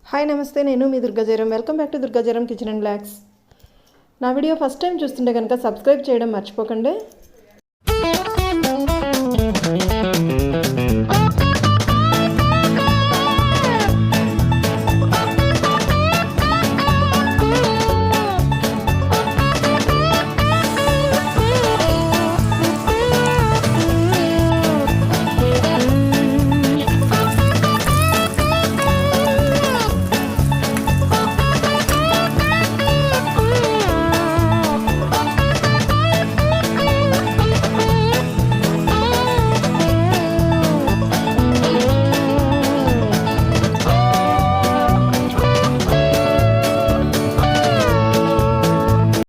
Hi నమస్తే, నేను మీ Durgajayaram. Welcome back to Durgajayaram kitchen and blogs. నా వీడియో ఫస్ట్ టైం చూస్తుంటే కనుక సబ్స్క్రైబ్ చేయడం మర్చిపోకండి.